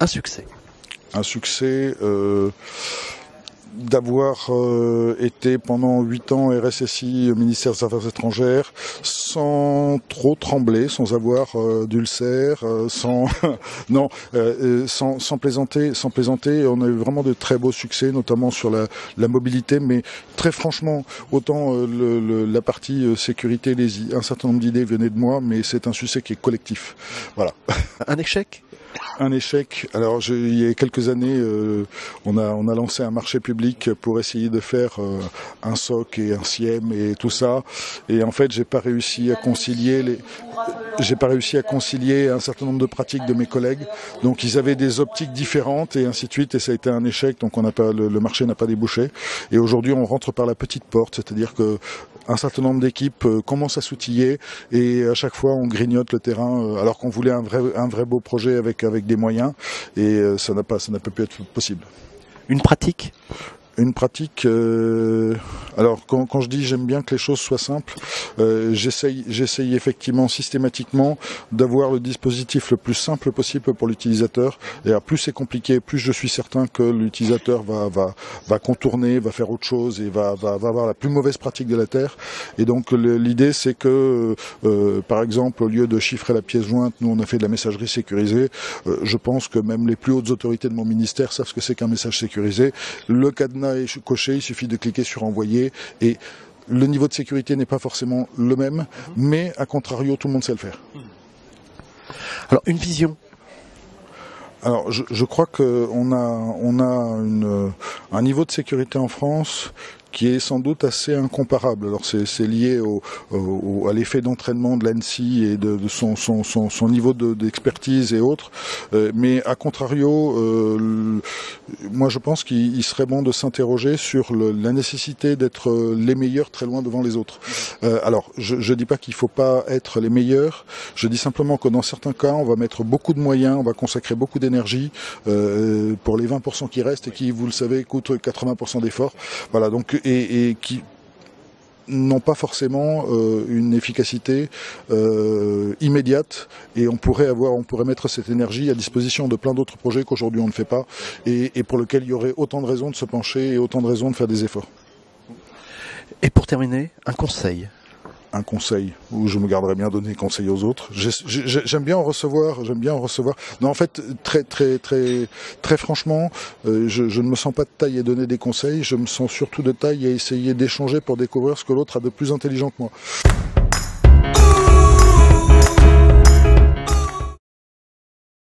Un succès. Un succès d'avoir été pendant 8 ans RSSI, ministère des Affaires étrangères, sans trop trembler, sans avoir d'ulcère, sans plaisanter. On a eu vraiment de très beaux succès, notamment sur la mobilité, mais très franchement, autant la partie sécurité, un certain nombre d'idées venaient de moi, mais c'est un succès qui est collectif. Voilà. Un échec ? Un échec. Alors, il y a quelques années, on a lancé un marché public pour essayer de faire un SOC et un SIEM et tout ça. Et en fait, j'ai pas réussi à concilier un certain nombre de pratiques de mes collègues. Donc, ils avaient des optiques différentes et ainsi de suite. Et ça a été un échec. Donc, le marché n'a pas débouché. Et aujourd'hui, on rentre par la petite porte, c'est-à-dire que un certain nombre d'équipes commencent à s'outiller et à chaque fois on grignote le terrain alors qu'on voulait un vrai beau projet avec des moyens et ça n'a pas pu être possible. Une pratique ? Une pratique, alors quand je dis j'aime bien que les choses soient simples, j'essaye effectivement systématiquement d'avoir le dispositif le plus simple possible pour l'utilisateur. Et alors, plus c'est compliqué, plus je suis certain que l'utilisateur va contourner, va faire autre chose et va avoir la plus mauvaise pratique de la Terre. Et donc l'idée c'est que, par exemple, au lieu de chiffrer la pièce jointe, nous on a fait de la messagerie sécurisée. Je pense que même les plus hautes autorités de mon ministère savent ce que c'est qu'un message sécurisé. Le cadenas est coché, il suffit de cliquer sur envoyer et le niveau de sécurité n'est pas forcément le même, mais à contrario, tout le monde sait le faire. Alors, une vision ? Alors, je crois qu'on a un niveau de sécurité en France qui est sans doute assez incomparable. Alors c'est lié à l'effet d'entraînement de l'ANSSI et de son niveau d'expertise et autres. Mais à contrario, moi je pense qu'il serait bon de s'interroger sur la nécessité d'être les meilleurs très loin devant les autres. Alors je dis pas qu'il faut pas être les meilleurs, je dis simplement que dans certains cas on va mettre beaucoup de moyens, on va consacrer beaucoup d'énergie pour les 20% qui restent et qui, vous le savez, coûtent 80% d'efforts. Voilà, donc et qui n'ont pas forcément une efficacité immédiate et on pourrait mettre cette énergie à disposition de plein d'autres projets qu'aujourd'hui on ne fait pas et pour lesquels il y aurait autant de raisons de se pencher et autant de raisons de faire des efforts. Et pour terminer, un conseil? Un conseil où je me garderais bien donner conseil aux autres. J'aime bien en recevoir. Non, en fait, très franchement, je ne me sens pas de taille à donner des conseils. Je me sens surtout de taille à essayer d'échanger pour découvrir ce que l'autre a de plus intelligent que moi.